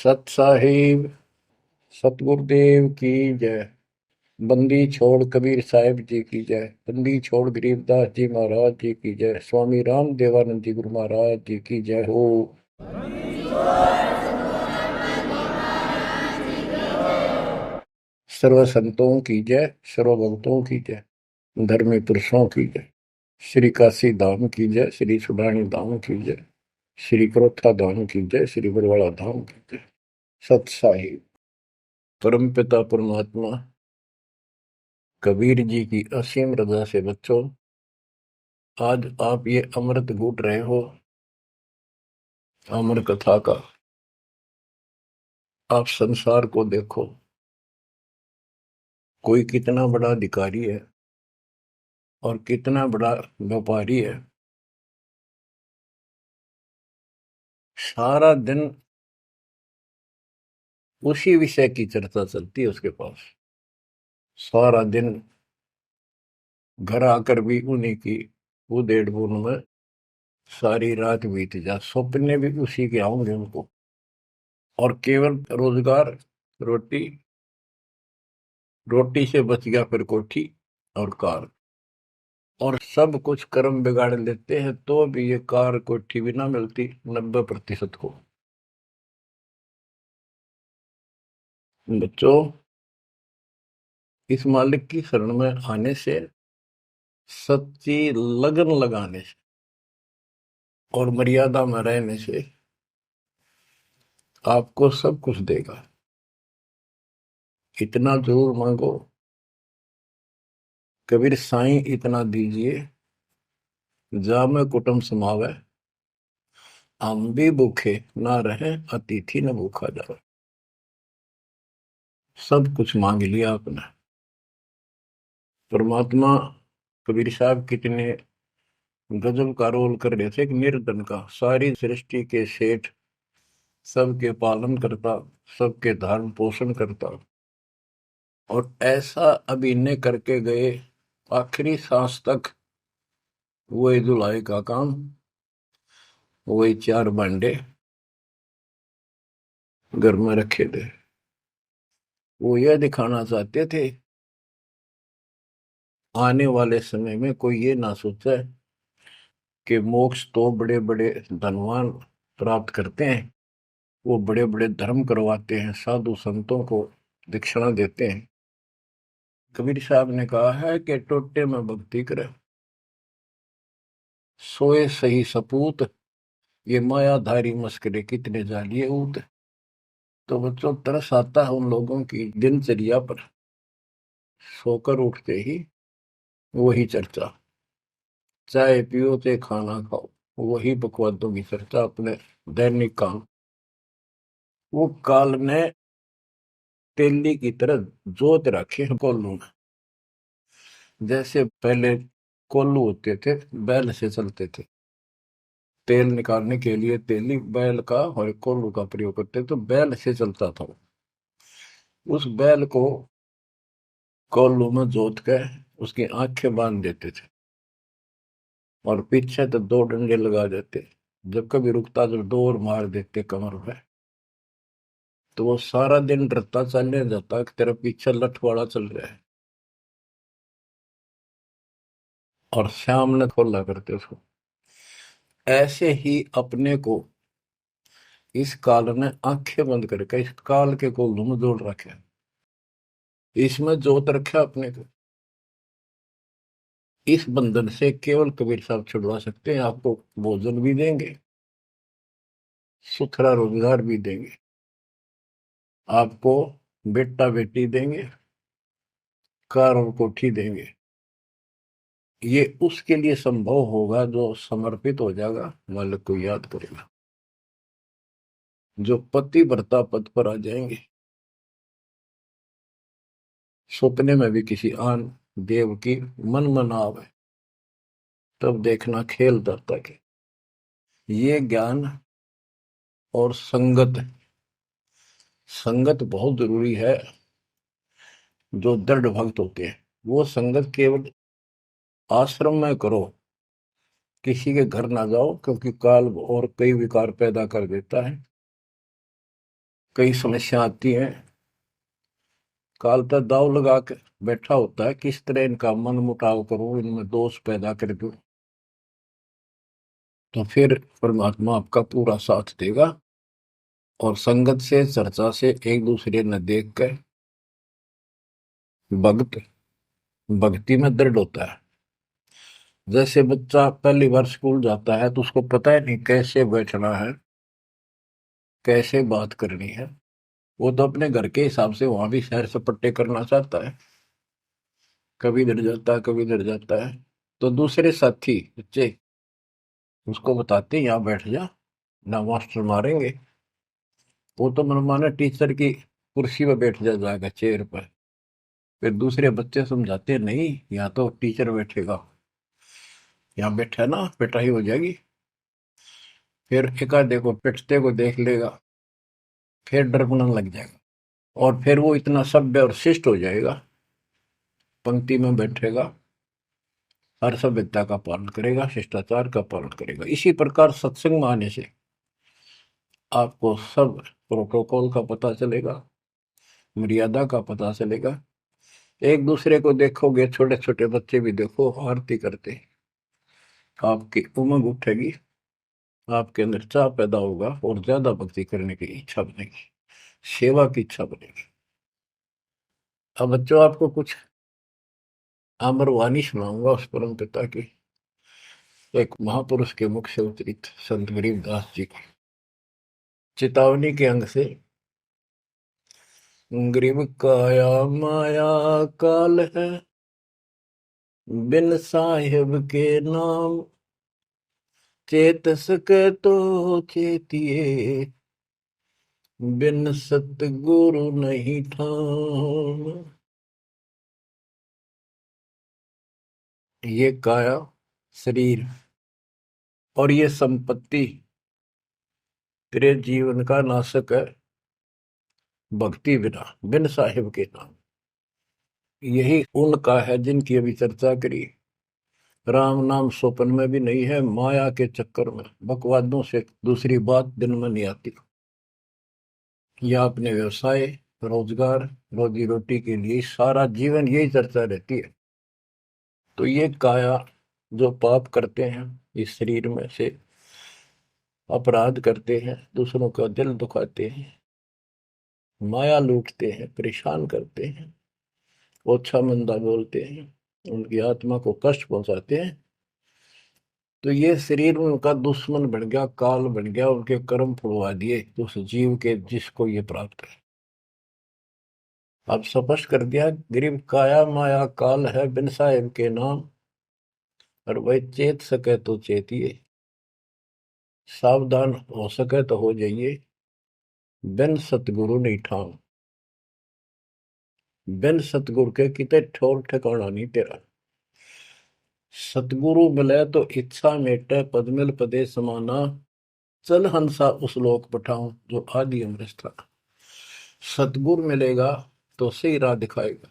सत साहिब सतगुरुदेव की जय। बंदी छोड़ कबीर साहिब जी की जय। बंदी छोड़ गरीबदास जी महाराज जी की जय। स्वामी राम देवानंद जी गुरु महाराज जी की जय हो। सर्व संतों की जय, सर्व भक्तों की जय, धर्मी पुरुषों की जय। श्री काशी धाम की जय, श्री सुडानी धाम की जय, श्री क्रोथा धाम की जय, श्री बरवाड़ा धाम की जय। सत साहिब परम पिता परमात्मा कबीर जी की असीम रजा से बच्चों, आज आप ये अमृत घूट रहे हो अमर कथा का। आप संसार को देखो, कोई कितना बड़ा अधिकारी है और कितना बड़ा व्यापारी है। सारा दिन उसी विषय की चर्चा चलती है उसके पास। सारा दिन घर आकर भी उन्हीं की उधेड़ बुन में सारी रात बीत जा, सपने भी उसी के आऊंगे उनको। और केवल रोजगार, रोटी, रोटी से बच गया फिर कोठी और कार। और सब कुछ कर्म बिगाड़ लेते हैं तो भी ये कार कोठी भी ना मिलती 90% को। बच्चों, इस मालिक की शरण में आने से, सच्ची लगन लगाने से और मर्यादा में रहने से आपको सब कुछ देगा। इतना जरूर मांगो, कबीर साईं इतना दीजिए, जामे कुटुंब समावे, हम भी भूखे ना रहे, अतिथि न भूखा जाए। सब कुछ मांग लिया आपने। परमात्मा कबीर साहब कितने गजब का रोल कर रहे थे। एक निर्धन का, सारी सृष्टि के सेठ, सबके पालन करता, सबके धारण पोषण करता, और ऐसा अभिनय करके गए आखिरी सांस तक। वही धुलाई का काम, वही चार भांडे घर में रखे थे। वो यह दिखाना चाहते थे आने वाले समय में कोई ये ना सोचे कि मोक्ष तो बड़े बड़े धनवान प्राप्त करते हैं, वो बड़े बड़े धर्म करवाते हैं, साधु संतों को दक्षिणा देते हैं। कबीर साहब ने कहा है कि टोटे में भक्ति करे, सोए सही सपूत, ये मायाधारी मस्करे कितने जालिए ऊत। तो बच्चों, तरस आता है उन लोगों की दिनचर्या पर। सोकर उठते ही वही चर्चा, चाय पियो ते खाना खाओ, वही बकवादों की चर्चा, अपने दैनिक काम। वो काल ने तेली की तरह जोत रखे हैं कोल्लू में। जैसे पहले कोल्लू होते थे, बैल से चलते थे, तेल निकालने के लिए तेली बैल का और कोल्लू का प्रयोग करते, तो बैल से चलता था। उस बैल को कोल्लू में जोत के उसकी आंखें बांध देते थे और पीछे तो दो डंडे लगा देते। जब कभी रुकता तो दौड़ मार देते कमर पे। तो वो सारा दिन डरता चलने जाता कि तेरा पीछे लठवाड़ा चल रहा है, और शाम ने खोला करते उसको। ऐसे ही अपने को इस काल ने आंखें बंद करके इस काल के कोल्लू में जोड़ रखे, इसमें जोत रखा अपने को। इस बंधन से केवल कबीर साहब छुड़वा सकते हैं। आपको भोजन भी देंगे, सुथरा रोजगार भी देंगे, आपको बेटा बेटी देंगे, कार और कोठी देंगे। ये उसके लिए संभव होगा जो समर्पित हो जाएगा, मालिक को याद करेगा। जो पति व्रता पद पर आ जाएंगे, सपने में भी किसी आन देव की मन मना आवे, तब देखना खेल दत्ता के। ये ज्ञान और संगत, संगत बहुत जरूरी है। जो दृढ़ भक्त होते हैं वो संगत केवल आश्रम में करो, किसी के घर ना जाओ, क्योंकि काल और कई विकार पैदा कर देता है। कई समस्या आती हैं, काल तक दाव लगा के बैठा होता है, किस तरह इनका मन मुटाव करूं, इनमें दोष पैदा कर दूं, तो फिर परमात्मा आपका पूरा साथ देगा। और संगत से, चर्चा से, एक दूसरे न देख कर भक्त भक्ति में दृढ़ होता है। जैसे बच्चा पहली बार स्कूल जाता है तो उसको पता है नहीं कैसे बैठना है, कैसे बात करनी है। वो तो अपने घर के हिसाब से वहां भी सैर सपट्टे करना चाहता है, कभी डर जाता है, कभी डर जाता है। तो दूसरे साथी बच्चे उसको बताते हैं, यहाँ बैठ जा, ना मास्टर मारेंगे। वो तो मनमाना टीचर की कुर्सी पर बैठ जाएगा, चेयर पर। फिर दूसरे बच्चे समझाते हैं, नहीं यहाँ तो टीचर बैठेगा, यहाँ बैठा ना पिटाई हो जाएगी। फिर एक आधे को पिटते को देख लेगा, फिर डरना लग जाएगा, और फिर वो इतना सभ्य और शिष्ट हो जाएगा, पंक्ति में बैठेगा, हर सभ्यता का पालन करेगा, शिष्टाचार का पालन करेगा। इसी प्रकार सत्संग में आने से आपको सब प्रोटोकॉल का पता चलेगा, मर्यादा का पता चलेगा। एक दूसरे को देखोगे, छोटे छोटे बच्चे भी देखो आरती करते, आपकी उमंग उठेगी, आपके अंदर चाह पैदा होगा और ज्यादा भक्ति करने की इच्छा बनेगी, सेवा की इच्छा बनेगी। अब बच्चों आपको कुछ अमर वाणी सुनाऊंगा उस परम पिता की, एक महापुरुष के मुख से उतरित संत गरीबदास जी की चेतावनी के अंग से। गरीब काया माया काल है, बिन साहिब के नाम चेत सके तो चेतिए, बिन सतगुरु नहीं ठाम। ये काया शरीर और ये संपत्ति तेरे जीवन का नाशक है, भक्ति बिना, बिन साहिब के नाम। यही उनका है जिनकी अभी चर्चा करी। राम नाम स्वप्न में भी नहीं है, माया के चक्कर में बकवादों से दूसरी बात दिन में नहीं आती, या अपने व्यवसाय, रोजगार, रोजी रोटी के लिए सारा जीवन यही चर्चा रहती है। तो ये काया जो पाप करते हैं, इस शरीर में से अपराध करते हैं, दूसरों का दिल दुखाते हैं, माया लूटते हैं, परेशान करते हैं, ओछा मंदा बोलते हैं, उनकी आत्मा को कष्ट पहुंचाते हैं, तो ये शरीर उनका दुश्मन बन गया, काल बन गया, उनके कर्म फुड़वा दिए उस जीव के जिसको ये प्राप्त है। अब स्पष्ट कर दिया, गरीब काया माया काल है, बिन साहिब के नाम, और वह चेत सके तो चेतिए, सावधान हो सके तो हो जाइए, बिन सतगुरु नहीं ठाम। बिन सतगुरु के किते ठोर ठिकाना नहीं तेरा। सतगुरु मिले तो इच्छा मेटे, पद मिल पदे समाना, चल हंसा उस लोक पठाऊं जो आदि अमृत था। सतगुरु मिलेगा तो सही राह दिखाएगा,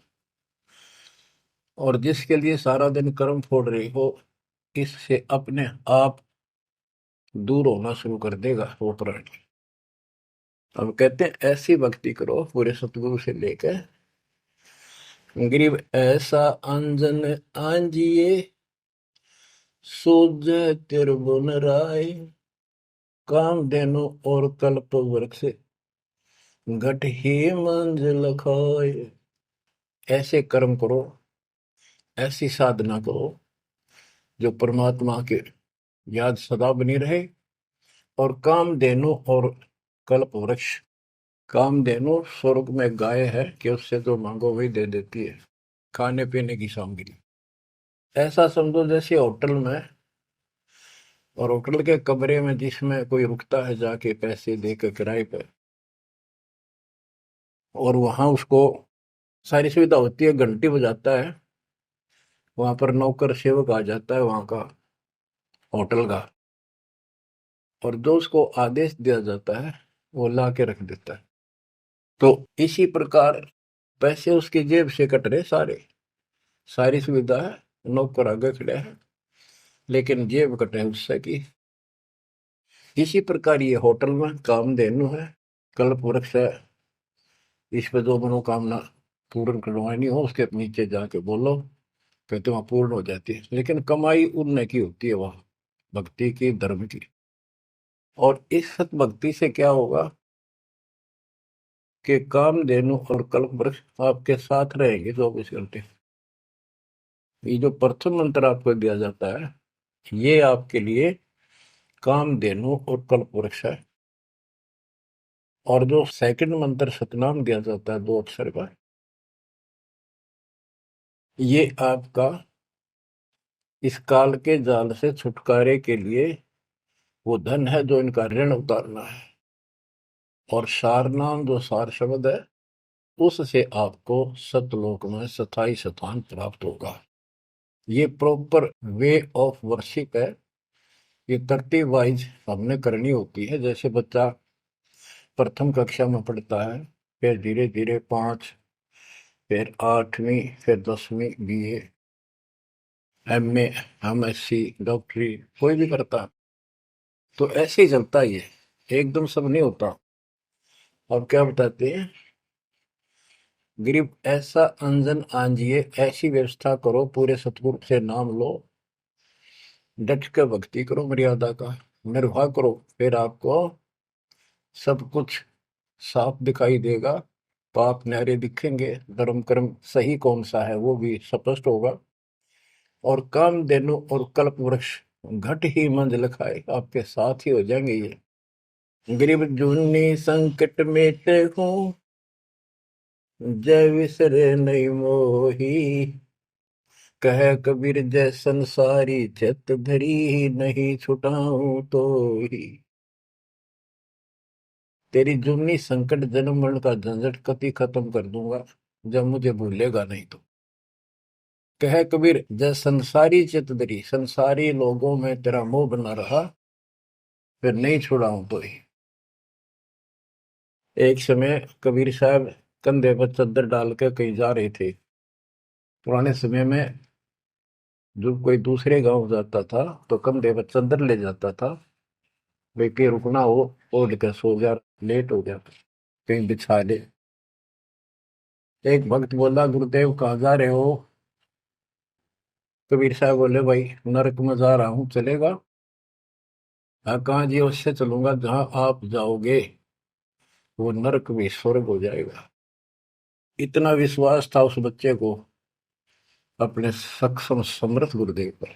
और जिसके लिए सारा दिन कर्म फोड़ रही हो, इससे अपने आप दूर होना शुरू कर देगा वो प्राणी। अब कहते हैं ऐसी भक्ति करो पूरे सतगुरु से लेकर, गरीब ऐसा अंजन आंजिए, सूझ त्रिभुवन राय, काम देनो और कल्प वृक्ष, घट ही मंजिल खाए। ऐसे कर्म करो, ऐसी साधना करो जो परमात्मा के याद सदा बनी रहे, और कामधेनु और कल्प वृक्ष। कामधेनु स्वर्ग में गाय है कि उससे जो मांगो वही दे देती है, खाने पीने की सामग्री। ऐसा समझो जैसे होटल में, और होटल के कमरे में जिसमें कोई रुकता है जाके पैसे देकर किराए पे, और वहां उसको सारी सुविधा होती है, घंटी बजाता है, वहां पर नौकर सेवक आ जाता है वहां का, होटल का, और जो उसको आदेश दिया जाता है वो ला के रख देता है। तो इसी प्रकार पैसे उसकी जेब से कट रहे सारे, सारी सुविधा है, नौकर आगे खड़े हैं, लेकिन जेब कटे उससे की। इसी प्रकार ये होटल में कामधेनु है, कल्प वृक्ष है, इस पे जो मनोकामना पूर्ण करवानी हो उसके नीचे जाके बोलो, कहते वहां पूर्ण हो जाती है। लेकिन कमाई उनने की होती है वहां, भक्ति की, धर्म की। और इस सत भक्ति से क्या होगा कि कामधेनु और कल्प वृक्ष आपके साथ रहेंगे 24 घंटे। ये जो प्रथम मंत्र आपको दिया जाता है, ये आपके लिए कामधेनु और कल्प वृक्ष है। और जो सेकंड मंत्र सतनाम दिया जाता है 2 अक्षर का, ये आपका इस काल के जाल से छुटकारे के लिए वो धन है जो इनका ऋण उतारना है। और सारनाम जो सार शब्द है, उससे आपको सतलोक में स्थायी स्थान प्राप्त होगा। ये प्रॉपर वे ऑफ वर्शिप है। ये तरतीब वाइज हमने करनी होती है। जैसे बच्चा प्रथम कक्षा में पढ़ता है, फिर धीरे धीरे 5, फिर 8वीं, फिर 10वीं BA, MA, MSc, डॉक्टरी कोई भी करता, तो ऐसे ही चलता ही है, एकदम सब नहीं होता। और क्या बताते हैं, गरीब ऐसा अंजन आंजिए, ऐसी व्यवस्था करो, पूरे सतगुरु से नाम लो, डट के भक्ति करो, मर्यादा का निर्वाह करो, फिर आपको सब कुछ साफ दिखाई देगा। पाप न्यारे दिखेंगे, धर्म कर्म सही कौन सा है वो भी स्पष्ट होगा। और कामधेनु और कल्प वृक्ष घट ही मंजिल खाए, आपके साथ ही हो जाएंगे ये। गरीब जूनी संकट मेटे हूँ, जय विसरे नहीं मोही, कह कबीर जय संसारी, चित धरी नहीं छुटाऊं तो ही। तेरी जूनी संकट जन्म मरण का झंझट कति खत्म कर दूंगा, जब मुझे भूलेगा नहीं तो। कह कबीर जय संसारी चित धरी, संसारी लोगों में तेरा मोह बना रहा, फिर नहीं छुड़ाऊं तो ही। एक समय कबीर साहब कंधे पर चद्दर डाल के कहीं जा रहे थे। पुराने समय में जब कोई दूसरे गांव जाता था तो कंधे पर चद्दर ले जाता था, भाई कहीं रुकना हो, ओढ़ के सो जा, लेट हो गया कहीं बिछा ले। एक भक्त बोला, गुरुदेव कहाँ जा रहे हो? कबीर साहब बोले, भाई नरक में जा रहा हूँ, चलेगा? हाँ, कहाँ जी? उससे चलूंगा जहां आप जाओगे, वो नरक भी स्वर्ग हो जाएगा। इतना विश्वास था उस बच्चे को अपने सक्षम समर्थ गुरुदेव पर।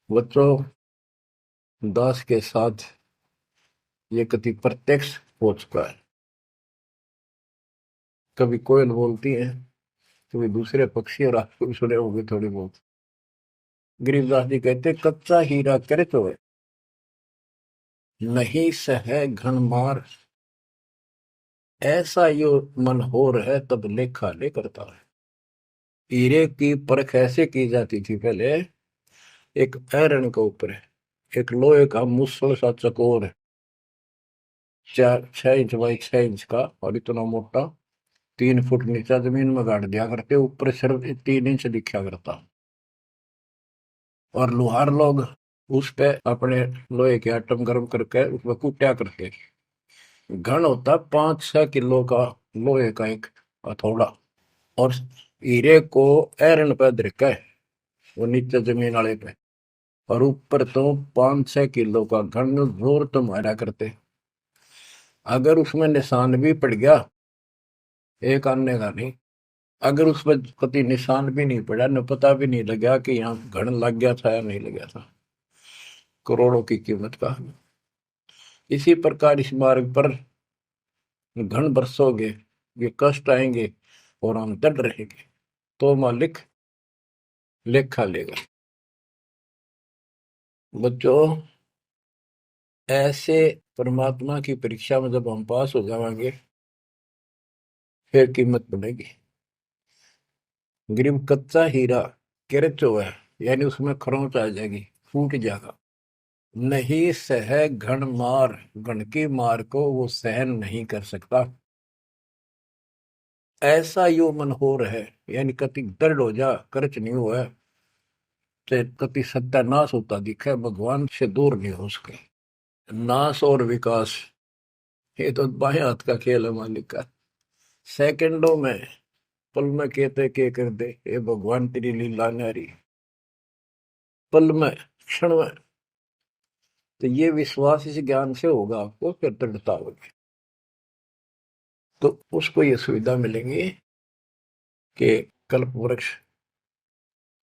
बच्चों, दास के साथ ये कति प्रत्यक्ष हो चुका है। कभी कोयल बोलती है, कभी दूसरे पक्षी, और आपको भी सुने होंगे थोड़ी बहुत। गरीबदास जी कहते, कच्चा हीरा करे तो है, नहीं सह घन मार, ऐसा यो मन होर है, तब लेखा ले करता है। हीरे की परख ऐसे की जाती थी पहले, एक आयरन के ऊपर है, एक लोहे का मुसल सा चकोर है, 6 इंच बाई 6 इंच का, और इतना मोटा, 3 फुट नीचा जमीन में गाड़ दिया करते, ऊपर सिर्फ 3 इंच दिखा करता। और लोहार लोग उस पे अपने लोहे के आइटम गर्म करके उसमें कूटा करते। घन होता 5-6 किलो का लोहे का एक हथौड़ा, और हीरे को आयरन पे धरका है, वो नीचे जमीन वाले पे, और ऊपर तो 5-6 किलो का घन जोर तो मारा करते। अगर उसमें निशान भी पड़ गया, एक आने का नहीं, अगर उसमें कति निशान भी नहीं पड़ा, न पता भी नहीं लगा कि यहाँ घन लग गया था या नहीं लगा था, करोड़ों की कीमत का। इसी प्रकार इस मार्ग पर घन बरसोगे, ये कष्ट आएंगे, और हम डट रहेंगे, तो मालिक लेखा लेगा। बच्चों, ऐसे परमात्मा की परीक्षा में जब हम पास हो जाएंगे, फिर कीमत बनेगी। गरीब कच्चा हीरा किरचो है, यानी उसमें खरोंच आ जाएगी, फूट जाएगा। नहीं सह घन मार, घन की मार को वो सहन नहीं कर सकता। ऐसा यो मन हो रहा है, यानी कति दर्द हो जा, करच नहीं हुआ, चाहे कति सत्यानाश होता दिखे, भगवान से दूर नहीं हो सके। नाश और विकास ये तो बाएं हाथ का खेल है मालिक का। सेकंडों में, पल में कहते के कर दे, ये भगवान तेरी लीला न्यारी। पल में, क्षण में। तो ये विश्वास इस ज्ञान से होगा आपको, फिर दृढ़ता होगी। तो उसको ये सुविधा मिलेंगी कि कल्प वृक्ष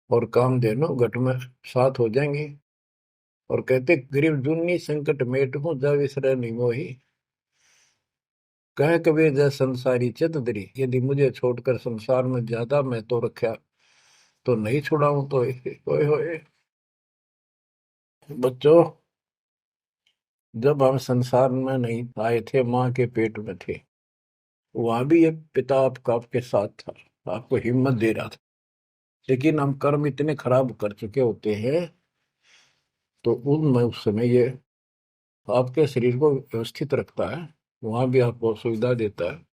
और कामधेनु घट में साथ हो जाएंगे। और कहते गरीब जुन्नी संकट मेट हूं जा विसरे नहीं मोही। कह कबीर जय संसारी चित धरी, यदि मुझे छोड़कर संसार में ज्यादा मैं तो रखा तो नहीं छुड़ाऊं तो होए होए। बच्चों, जब हम संसार में नहीं आए थे, माँ के पेट में थे, वहां भी एक पिता आपका आपके साथ था, आपको हिम्मत दे रहा था। लेकिन हम कर्म इतने खराब कर चुके होते हैं, तो उनमें उस समय ये आपके शरीर को व्यवस्थित रखता है, वहां भी आपको सुविधा देता है।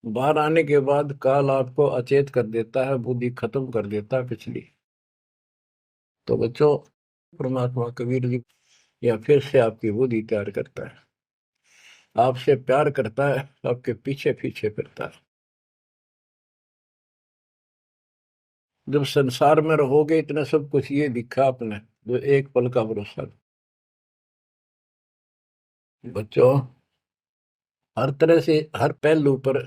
बाहर आने के बाद काल आपको अचेत कर देता है, बुद्धि खत्म कर देता है पिछली। तो बच्चों, परमात्मा कबीर जी या फिर से आपकी बुद्धि तैयार करता है, आपसे प्यार करता है, आपके पीछे पीछे फिरता है। जब संसार में रहोगे, इतना सब कुछ ये दिखा आपने, जो एक पल का भरोसा। बच्चों, हर तरह से हर पहलू पर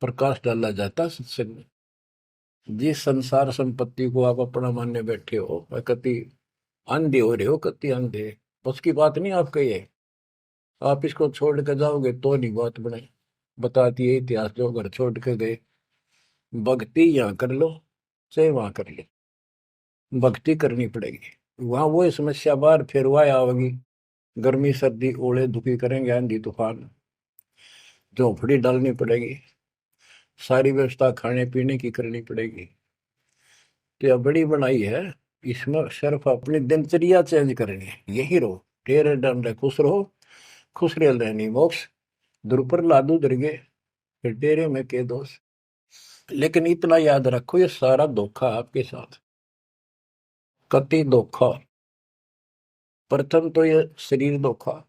प्रकाश डाला जाता है सत्संग में। जिस संसार संपत्ति को आप अपना मानने बैठे हो, कति अंधे हो रहे हो, कति अंधे, बस की बात नहीं आपका ये। आप इसको छोड़ के जाओगे तो नहीं बात बने। बताती है इतिहास, जो घर छोड़ के गए, भक्ति यहाँ कर लो चाहे वहां कर लो, भक्ति करनी पड़ेगी। वहां वो समस्या बार फिर वह आवेगी, गर्मी सर्दी ओले दुखी करेंगे, आंधी तूफान, झोंपड़ी डालनी पड़ेगी, सारी व्यवस्था खाने पीने की करनी पड़ेगी। तो यह बड़ी बनाई है, इसमें सिर्फ अपनी दिनचर्या चेंज करनी है, यही रहो, टेरे डंडे खुश रहो, खुश रह रहनी मोक्ष, द्रुपर लादू दरगे, फिर डेरे में के दोष। लेकिन इतना याद रखो, ये सारा धोखा आपके साथ, कति धोखा। प्रथम तो ये शरीर धोखा,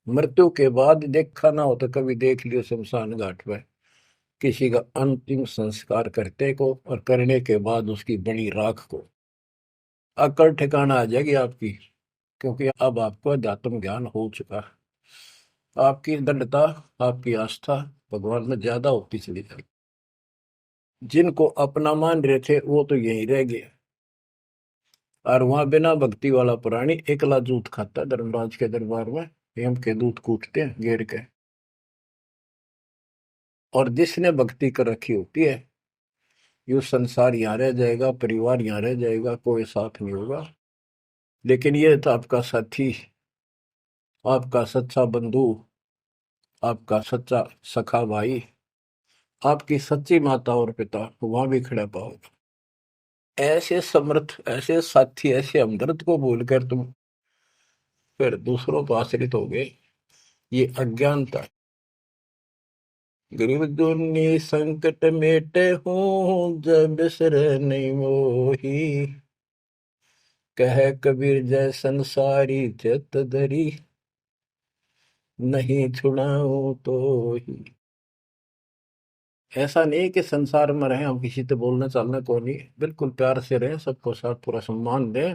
मृत्यु के बाद देखा ना हो तो कभी देख लियो शमशान घाट में किसी का अंतिम संस्कार करते को, और करने के बाद उसकी बड़ी राख को अकल ठिकाना आ जाएगी आपकी। क्योंकि अब आपको अध्यात्म ज्ञान हो चुका है, आपकी दृढ़ता, आपकी आस्था भगवान में ज्यादा होती चली जाएगी। जिनको अपना मान रहे थे वो तो यही रह गए, और वहां बिना भक्ति वाला प्राणी एकला जूत खाता है धर्मराज के दरबार में, हेम के दूत कूटते हैं घेर के। और जिसने भक्ति कर रखी होती है, यो संसार यहाँ रह जाएगा, परिवार यहाँ रह जाएगा, कोई साथ नहीं होगा। लेकिन ये तो आपका साथी, आपका सच्चा बंधु, आपका सच्चा सखा भाई, आपकी सच्ची माता और पिता वहां भी खड़ा पाओगे। ऐसे समर्थ, ऐसे साथी, ऐसे हमदर्द को भूलकर तुम फिर दूसरों पर आश्रित हो गए, ये अज्ञानता है। गरीब दुनी संकट मेटे हूँ, जब बिसर नहीं मोही। कह कबीर जय संसारी चित धरी, नहीं छुड़ाऊं तो ही। ऐसा नहीं कि संसार में रहे हम किसी से बोलने चालने को नहीं, बिल्कुल प्यार से रहे, सबको साथ पूरा सम्मान दें,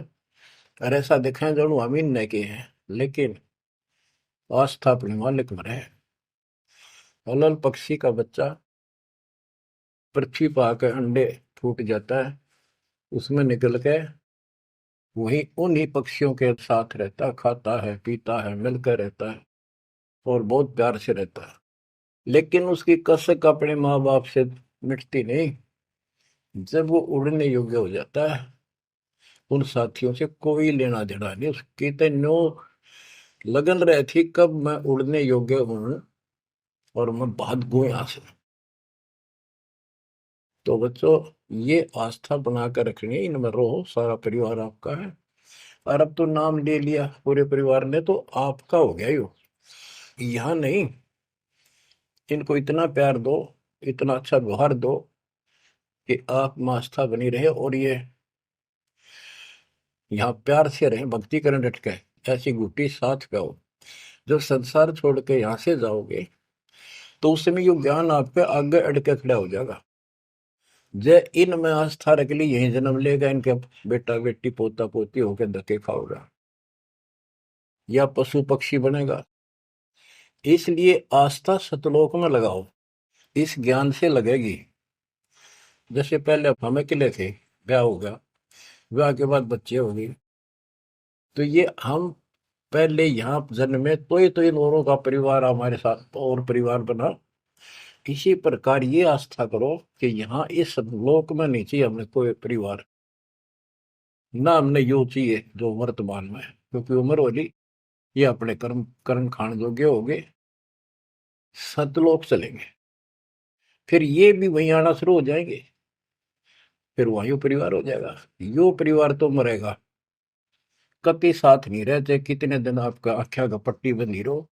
और ऐसा दिखाएं जो हम इन ने के हैं, लेकिन आस्था अपने मालिक में रहे। हलल पक्षी का बच्चा पृथ्वी पर आकर अंडे फूट जाता है, उसमें निकल के वही उन्हीं पक्षियों के साथ रहता, खाता है, पीता है, मिलकर रहता है, और बहुत प्यार से रहता है। लेकिन उसकी कसक अपने माँ बाप से मिटती नहीं। जब वो उड़ने योग्य हो जाता है, उन साथियों से कोई लेना देना नहीं, उसकी तो नो लगन रहती कब मैं उड़ने योग्य हूं और मैं भाग गूं यहां से। तो बच्चों, ये आस्था बनाकर रखनी है, इनमें रहो, सारा परिवार आपका है। और अब तो नाम ले लिया पूरे परिवार ने, तो आपका हो गया यो, यहाँ नहीं। इनको इतना प्यार दो, इतना अच्छा व्यवहार दो कि आप में आस्था बनी रहे, और ये यहाँ प्यार से रहे, भक्ति करें डट के, ऐसी गुटी साथ पे हो। जब संसार छोड़ के यहां से जाओगे तो उस समय ये ज्ञान आपके आगे अड़के खड़ा हो जाएगा। जय इनमें आस्था रख ली, यही जन्म लेगा, इनके बेटा बेटी पोता पोती होके धक्के खाओगा या पशु पक्षी बनेगा। इसलिए आस्था सतलोक में लगाओ, इस ज्ञान से लगेगी। जैसे पहले हम अकेले थे, ब्याह हो गया, ब्याह के बाद बच्चे हो गए, तो ये हम पहले यहाँ जन्मे तो इन औरों का परिवार हमारे साथ और परिवार बना। इसी प्रकार ये आस्था करो कि यहाँ इस लोक में नहीं चाहिए हमें कोई परिवार, ना हमने यो चाहिए जो वर्तमान में है, क्योंकि उम्र वाली ये अपने कर्म कर्म खान जोगे हो गए, सतलोक चलेंगे, फिर ये भी वहीं आना शुरू हो जाएंगे, फिर वहीं परिवार हो जाएगा। यो परिवार तो मरेगा, कति साथ नहीं रहते, कितने दिन आपका आख्या का पट्टी बंधी रहो,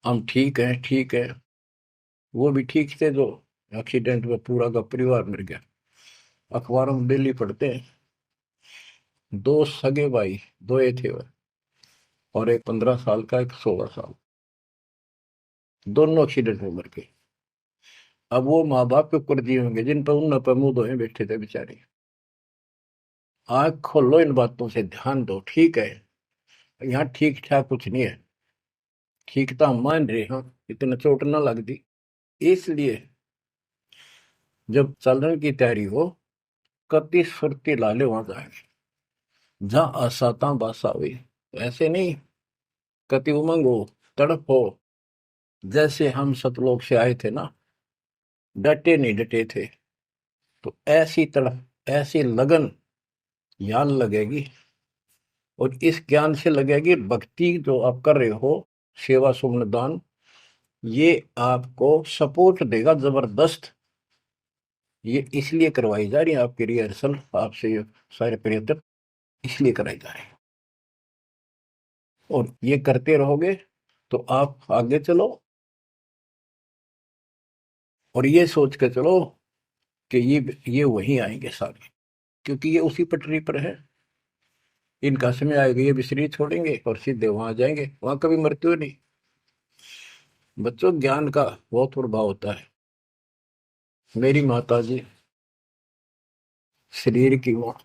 हम ठीक है ठीक है। वो भी ठीक थे जो एक्सीडेंट में पूरा का परिवार मर गया। अखबारों में डेली पढ़ते हैं, दो सगे भाई, दो ये थे वो, और एक 15 साल का, एक 16 साल, दोनों एक्सीडेंट में मर गए। अब वो माँ बाप के ऊपर जी होंगे जिन पर उन पर मुंह धोए बैठे थे बेचारे। आंख खोलो, इन बातों से ध्यान दो। ठीक है, यहाँ ठीक ठाक कुछ नहीं है, ठीक तो हम मान रहे हैं, इतना चोट ना लग दी। इसलिए जब चलने की तैयारी हो, कति सुरती लाले वहां जाएंगे जहां आसाता बासा हुई। ऐसे नहीं, कति उमंग हो, तड़प हो, जैसे हम सतलोक से आए थे ना, डटे नहीं डटे थे, तो ऐसी तड़प ऐसी लगन यहाँ लगेगी। और इस ज्ञान से लगेगी भक्ति जो आप कर रहे हो, सेवा सुमन दान, ये आपको सपोर्ट देगा जबरदस्त। ये इसलिए करवाई जा रही है आपकी रिहर्सल, आपसे ये सारे प्रयत्न इसलिए कराए जा रहे हैं। और ये करते रहोगे तो आप आगे चलो, और ये सोच के चलो कि ये वहीं आएंगे सारे, क्योंकि ये उसी पटरी पर है। इनका समय आएगा, ये भी शरीर छोड़ेंगे और सीधे वहां जाएंगे, वहां कभी मृत्यु नहीं। बच्चों, ज्ञान का बहुत प्रभाव होता है। मेरी माता जी शरीर की वो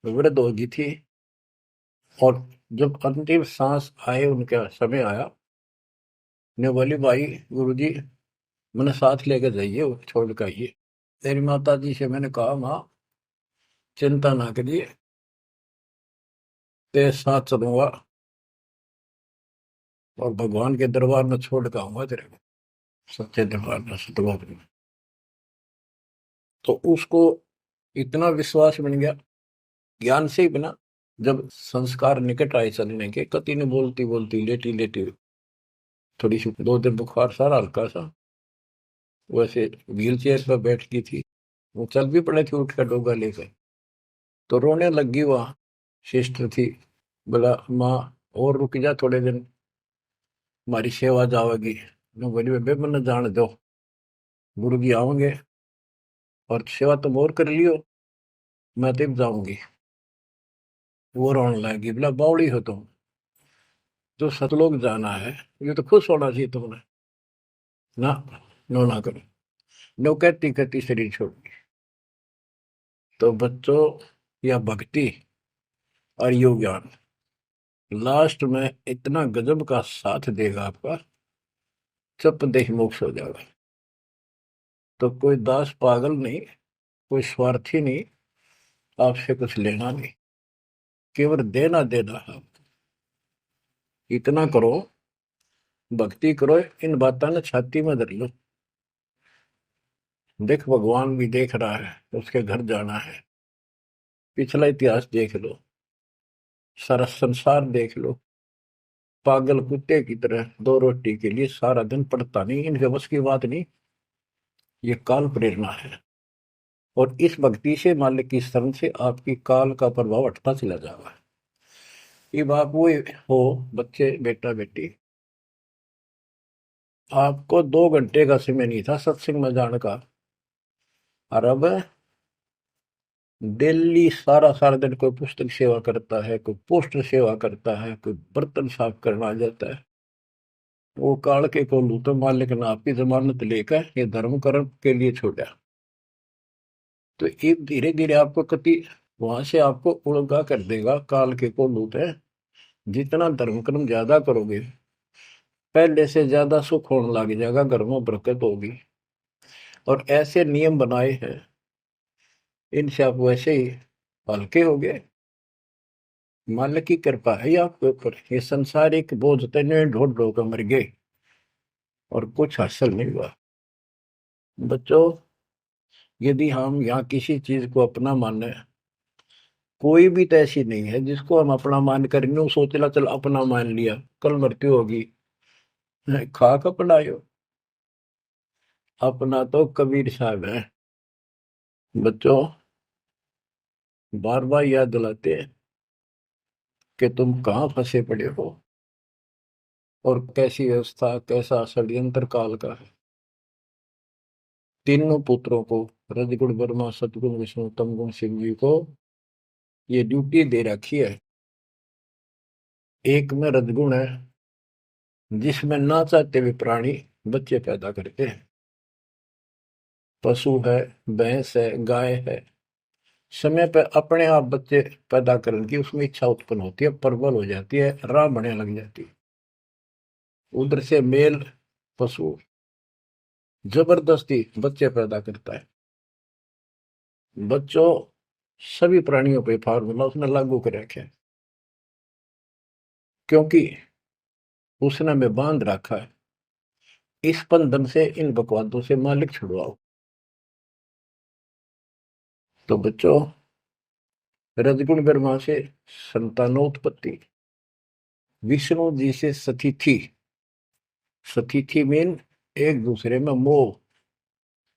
वृद्ध हो गई थी, और जब अंतिम सांस आए, उनका समय आया, ने बोली भाई गुरु जी मैंने साथ लेके जाइए, वो छोड़ कर आइए। तेरी माता जी से मैंने कहा, माँ चिंता ना करिए, तेरे साथ चलूंगा और भगवान के दरबार में छोड़ कर आऊंगा तेरे को, सच्चे दरबार में, सतलोक में। तो उसको इतना विश्वास बन गया, ज्ञान से ही बना। जब संस्कार निकट आए चलने के, कति ने बोलती बोलती लेटी लेटी, थोड़ी सी 2 दिन बुखार सारा हल्का सा, वैसे व्हील चेयर पर बैठ गई थी, वो चल भी पड़े थे उठ कर डोगा लेकर, तो रोने लगी। वहाँ सिस्टर थी, बोला माँ और रुक जा थोड़े दिन, हमारी सेवा जाओगी। मैं बोली बेबे मैंने जान दो, गुरु जी आओगे और सेवा तुम और कर लियो, मैं तब जाऊंगी। वो रोने लगी, बोला बावड़ी हो तुम, जो सतलोक जाना है ये तो खुश होना चाहिए तुमने, ना नो ना करो। नो कहती कहती शरीर छोड़ दी। तो बच्चों, या भक्ति और योग ज्ञान लास्ट में इतना गजब का साथ देगा आपका, चप देह मोक्ष हो जाएगा। तो कोई दास पागल नहीं, कोई स्वार्थी नहीं, आपसे कुछ लेना नहीं, केवल देना देना है। इतना करो, भक्ति करो, इन बातों ने छाती में धर लो। देख भगवान भी देख रहा है, उसके घर जाना है, पिछला इतिहास देख लो, सारा संसार देख लो। पागल कुत्ते की तरह 2 रोटी के लिए सारा दिन पड़ता नहीं, इनके बस की बात नहीं। ये काल प्रेरणा है, और इस भक्ति से, मालिक की शरण से आपकी काल का प्रभाव हटता चला जाएगा। ये बाप वो हो, बच्चे बेटा बेटी, आपको 2 घंटे का समय नहीं था सत्संग में जाने का, और अब डेली सारा सारा दिन कोई पुस्तक सेवा करता है, कोई पोस्टर सेवा करता है, कोई बर्तन साफ करना आ जाता है। वो काल के को लू तो मालिक ने आपकी जमानत लेकर ये धर्म कर्म के लिए छोड़ा। तो ये धीरे धीरे आपको कति वहां से आपको उड़गा कर देगा काल के को लूट है। जितना धर्म कर्म ज्यादा करोगे पहले से ज्यादा सुख होने लग जाएगा, घर में बरकत होगी। और ऐसे नियम बनाए हैं, इनसे आप वैसे ही हल्के हो गए। मालिक की कृपा है आपके ऊपर। ये संसारिक बोझ तने ढोल ढो कर मर गए और कुछ हासिल नहीं हुआ। बच्चों, यदि हम यहाँ किसी चीज को अपना माने, कोई भी तो ऐसी नहीं है जिसको हम अपना मान करेंगे वो सोचला चल अपना मान लिया कल मृत्यु होगी। खाक अपनायो, अपना तो कबीर साहब है। बच्चों, बार बार याद दिलाते हैं कि तुम कहाँ फंसे पड़े हो और कैसी व्यवस्था कैसा षड्यंत्र काल का है। तीनों पुत्रों को, रजगुण ब्रह्मा सतगुण विष्णु तमगुण शिव जी को ये ड्यूटी दे रखी है। एक में रजगुण है जिसमें ना चाहते हुए प्राणी बच्चे पैदा करते हैं। पशु है, भैंस है, गाय है, समय पर अपने आप बच्चे पैदा करने की उसमें इच्छा उत्पन्न होती है, प्रबल हो जाती है, राह बढ़ने लग जाती है। उधर से मेल पशु जबरदस्ती बच्चे पैदा करता है। बच्चों, सभी प्राणियों पे फार्मूला उसने लागू कर रखा है, क्योंकि उसने हमें बांध रखा है। इस बंधन से, इन बकवादों से मालिक छुड़वाओ। तो बच्चों, रजगुण ब्रह्मा से संतानोत्पत्ति, विष्णु जी से सतिथि। सतिथि मीन एक दूसरे में मोह,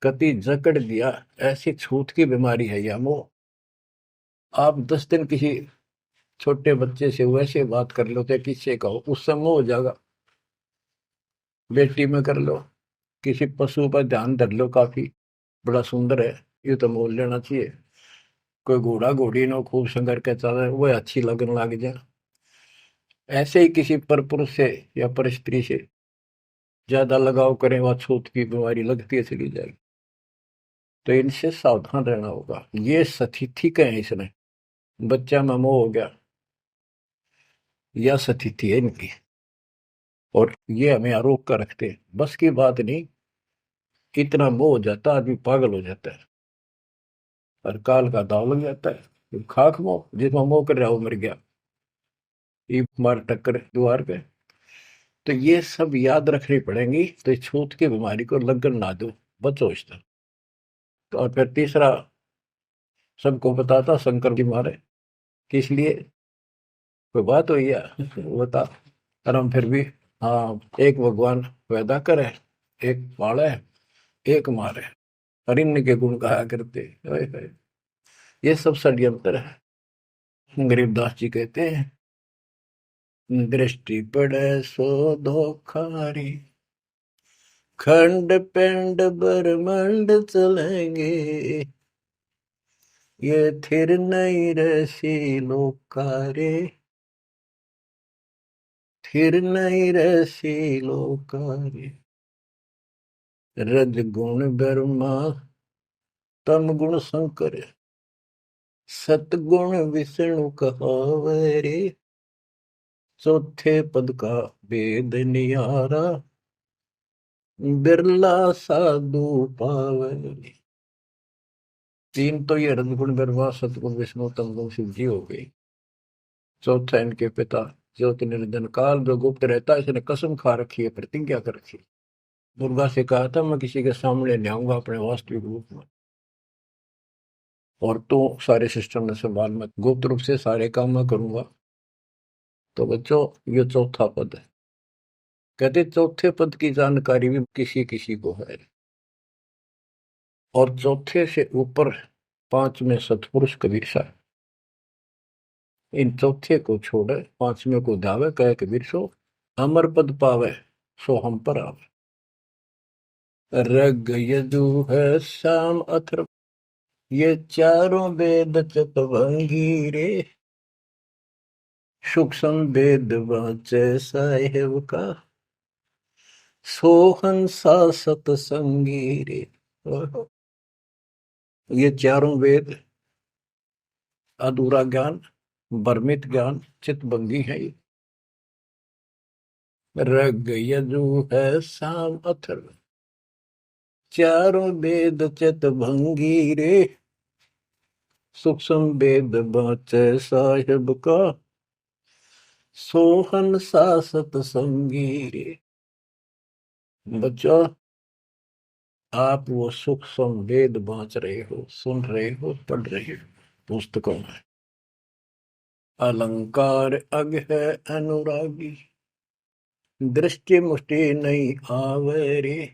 कति जकड़ दिया, ऐसी छूत की बीमारी है यह मोह। आप 10 दिन किसी छोटे बच्चे से वैसे बात कर लो तो किससे कहो, उससे मोह हो जाएगा। बेटी में कर लो, किसी पशु पर ध्यान धर लो, काफी बड़ा सुंदर है, ये तो मोल लेना चाहिए। कोई घोड़ा घोड़ी नो खूब संगर के चल वो अच्छी लगने लग जाए। ऐसे ही किसी पर पुरुष से या पर स्त्री से ज्यादा लगाव करें, वह छूत की बीमारी लगती है चली जाएगी। तो इनसे सावधान रहना होगा। ये सतिथि का है, इसने बच्चा में मोह हो गया, यह सतिथि है इनकी। और ये हमें आरोप कर रखते हैं, बस की बात नहीं। इतना मोह हो जाता है आदमी पागल हो जाता है और काल का दाव लग जाता है। खाक मोह, जिसमें मोह कर रहा हो मर गया, ये मार टक्कर द्वार पे। तो ये सब याद रखनी पड़ेंगी, तो इस छूत की बीमारी को लगन ना दो, बचो इससे। तो और फिर तीसरा सबको बताता शंकर की मारे किस लिए, कोई बात हुई है बता। और हम फिर भी, हाँ, एक भगवान पैदा करे, एक पाले, एक मारे, और इन्हीं के गुण गाया करते। ओए होए, ये सब षड्यंत्र है। गरीबदास जी कहते हैं, दृष्टि पड़े सो धोखारी, खंड पिंड ब्रह्मांड चलेंगे, ये थिर नहीं रसी लोकारे, थिर नहीं रसी लोकारे। रज गुण ब्रह्मा, तम गुण शंकर, सतगुण विष्णु कहावे रे, चौथे पद का वेद नियारा, बिरला साधु पावे। तीन तो ये रजगुण ब्रह्मा सतगुण विष्णु तम गुण शिव जी हो गई। चौथा इनके पिता ज्योति निरंजन काल जो गुप्त रहता है, इसने कसम खा रखी है, प्रतिज्ञा कर रखी है। दुर्गा से कहा था मैं किसी के सामने नहीं आऊंगा अपने वास्तविक रूप में, और तो सारे सिस्टम में संभाल, मैं गुप्त रूप से सारे काम मैं करूंगा। तो बच्चों, ये चौथा पद है। कहते चौथे पद की जानकारी भी किसी किसी को है, और चौथे से ऊपर 5 में सतपुरुष कबीर साहब। इन चौथे को छोड़े 5वें को धावे, कहे कबीर सो अमर पद पावे, सो हम पर आवे। रग यजु है श्याम अथर्व, ये चारों वेद चतुर्भंगी रे, सूक्ष्म वेद वाचे साहेब का, सोहंसा सतसंगी रे। ये चारों वेद अधूरा ज्ञान, भ्रमित ज्ञान, चितभंगी है ये। रग यजु है साम अथर्व, चारों वेद चितभंगी रे। सूक्ष्म वेद बाचे साहिब का, सोहन सा सतसंगी रे। बच्चों, आप वो सूक्ष्म वेद बांच रहे हो, सुन रहे हो, पढ़ रहे हो पुस्तकों में। अलंकार अग है अनुरागी, दृष्टि मुष्टि नहीं आवे रे।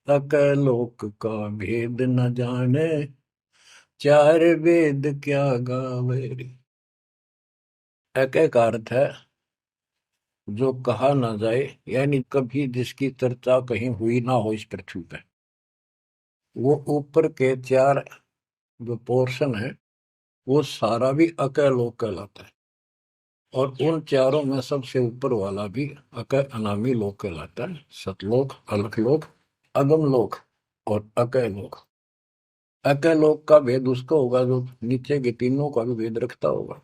अकलोक का भेद न जाने, चार वेद क्या गावे रे। एक एक अर्थ है जो कहा ना जाए, यानी कभी जिसकी चर्चा कहीं हुई ना हो इस पृथ्वी पे। वो ऊपर के चार जो पोर्शन है वो सारा भी अकलोक कहलाता है। और उन चारों में सबसे ऊपर वाला भी अक अनामी लोक कहलाता है। सतलोक, अलखलोक, अगम लोक और अकय लोक। अकय लोक का भेद उसका होगा जो नीचे के तीनों का भी भेद रखता होगा।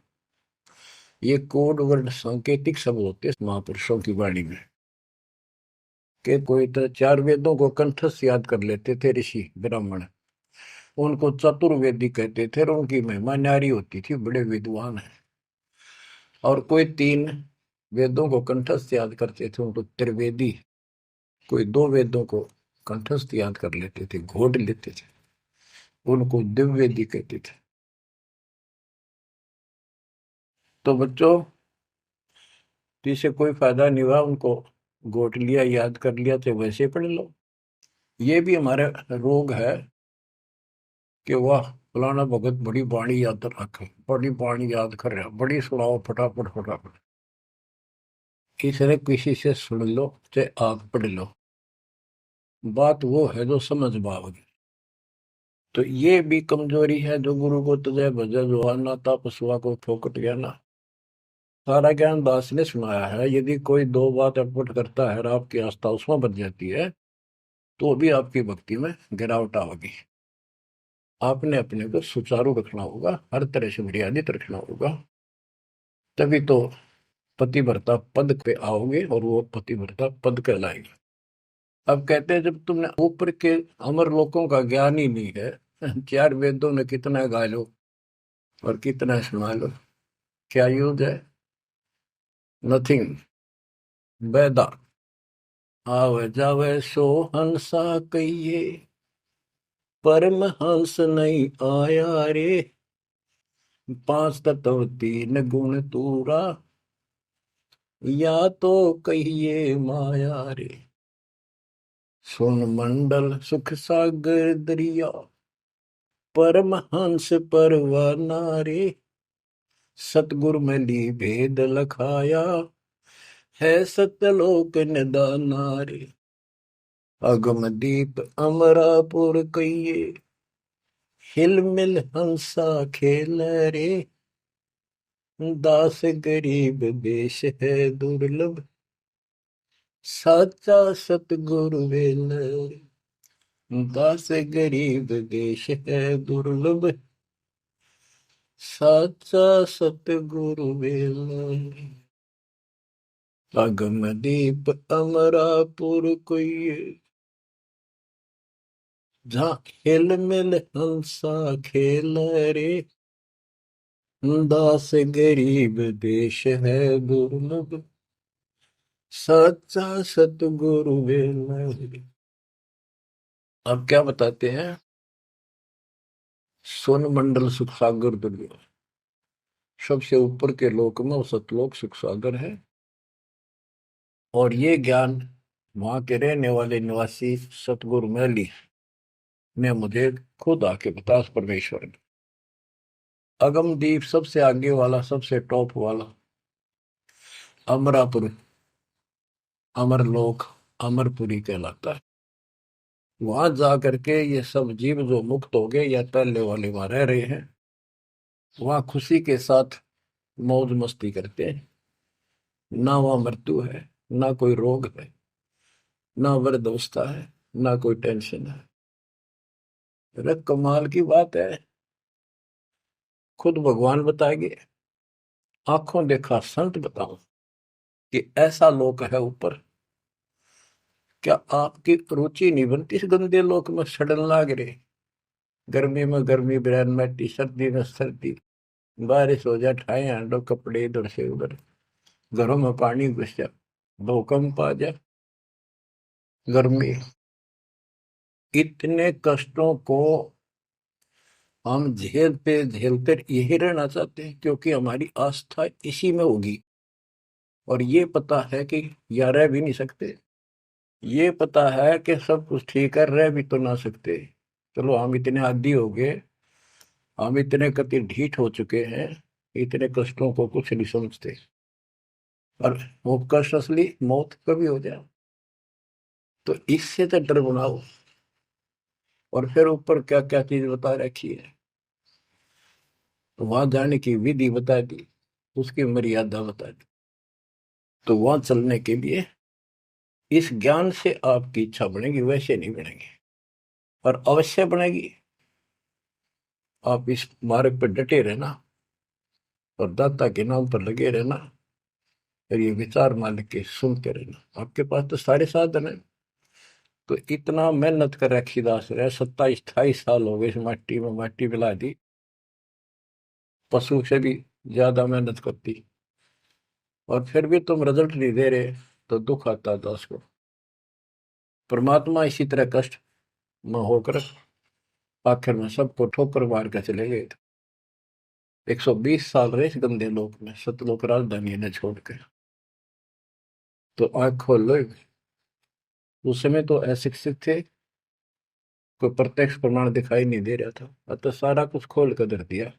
ये कोड वर्ड सांकेतिक शब्द होते हैं महापुरुषों की वाणी में। कि कोई तो चार वेदों को कंठस्थ याद कर लेते थे ऋषि ब्राह्मण, उनको चतुर्वेदी कहते थे और उनकी महिमा न्यारी होती थी, बड़े विद्वान है। और कोई तीन वेदों को कंठस्थ याद करते थे, उनको त्रिवेदी। कोई दो वेदों को कंठस्थ याद कर लेते थे, घोट लेते थे, उनको दिव्यवेदी कहते थे। तो बच्चों, जिसे कोई फायदा नहीं हुआ, उनको घोट लिया, याद कर लिया, तो वैसे पढ़ लो। ये भी हमारा रोग है कि वाह फलाना भगत बड़ी बाणी याद रखे, बड़ी बाणी याद कर रहा, बड़ी सुनाओ फटाफट फटाफट। किसी किसी से सुन लो चाहे आप पढ़ लो, बात वो है जो समझ पाओगे। तो ये भी कमजोरी है जो गुरु को तुझे भजे जो आना था पशुआ को फोकट गया ना। सारा ज्ञान दास ने सुनाया है। यदि कोई दो बात अटपट करता है और आपकी आस्था उसमें बच जाती है तो भी आपकी भक्ति में गिरावट आएगी। आपने अपने को सुचारू रखना होगा, हर तरह से मर्यादित रखना होगा, तभी तो पतिव्रता पद पे आओगे और वो पतिव्रता पद कहलाएगा। अब कहते हैं जब तुमने ऊपर के अमर लोकों का ज्ञान ही नहीं है, चार वेदों में कितना गा लो और कितना सुना लो, क्या यूज है? नथिंग। बैदा आवे जावे सो हंसा कहिए, परमहंस नहीं आया रे। पांच तत्व तीन गुण तूरा, या तो कहिए माया रे। सुन मंडल सुख सागर दरिया, परमहंस परवाना रे। सतगुरु में ली भेद लखाया, है सत्यलोक निदाना रे। अगम दीप अमरापुर कहिए, हिल मिल हंसा खेल रे। दास गरीब देश है दुर्लभ, साचा सतगुरु वेल रे। दास गरीब देश है दुर्लभ, साचा सतगुरु वेल रे। अगम दीप अमरापुर कोई, जहाँ हिल मिल हंसा खेल रे। दास गरीब देश है दुर्लभ, सच्चा सतगुरु वेल। अब क्या बताते हैं? सोन मंडल सुख सागर दुर्गा, सबसे ऊपर के लोक में वो सतलोक सुख सागर है। और ये ज्ञान वहां के रहने वाले निवासी सतगुरु मैली ने मुझे खुद आके बताया उस परमेश्वर ने। अगमदीप सबसे आगे वाला, सबसे टॉप वाला अमरापुर, अमरलोक, अमरपुरी कहलाता है। वहां जा करके ये सब जीव जो मुक्त हो गए या पहले वाले वहां रह रहे हैं, वहां खुशी के साथ मौज मस्ती करते हैं। ना वहां मृत्यु है, ना कोई रोग है, ना वृद्धावस्था है, ना कोई टेंशन है। अरे कमाल की बात है, खुद भगवान बताएंगे, आंखों देखा संत बताऊं कि ऐसा लोक है ऊपर। क्या आपकी रुचि नहीं बनती इस गंदे लोक में सड़न लाग रहे? गर्मी में गर्मी ब्रैन मैटी, सर्दी में सर्दी, बारिश हो जाए ठाए हांडो कपड़े इधर से उधर, घरों में पानी घुस जाए, भूकंप आ जाए, गर्मी, इतने कष्टों को हम झेलते झेलते यही रहना चाहते हैं, क्योंकि हमारी आस्था इसी में होगी। और ये पता है कि या रह भी नहीं सकते, ये पता है कि सब कुछ ठीक है, रह भी तो ना सकते। चलो हम इतने आदी हो गए, हम इतने कति ढीठ हो चुके हैं, इतने कष्टों को कुछ नहीं समझते। और वो कष्ट असली मौत कभी हो जाए, तो इससे तो डर बनाओ। और फिर ऊपर क्या क्या चीज बता रखी है, तो वहां जाने की विधि बता दी, उसकी मर्यादा बता दी। तो वहां चलने के लिए इस ज्ञान से आपकी इच्छा बनेगी, वैसे नहीं बनेगी, और अवश्य बनेगी। आप इस मार्ग पर डटे रहना और दाता के नाम पर लगे रहना, और ये विचार मान के सुनते रहना। आपके पास तो सारे साधन है। तो इतना मेहनत कर रखी दास रहे, 27-28 साल हो गए इस माटी में, माटी मिला दी, पशु से भी ज्यादा मेहनत करती, और फिर भी तुम रिजल्ट नहीं दे रहे, तो दुख आता है दास को। परमात्मा इसी तरह कष्ट में होकर आखिर में सबको ठोकर मार कर चले गए थे। 120 साल रहे इस गंदे लोक में, सतलोक राजधानी ने छोड़ के। तो आंख खोल लो। उस समय तो अशिक्षित थे, कोई प्रत्यक्ष प्रमाण दिखाई नहीं दे रहा था, अतः सारा कुछ खोल कर धर दिया,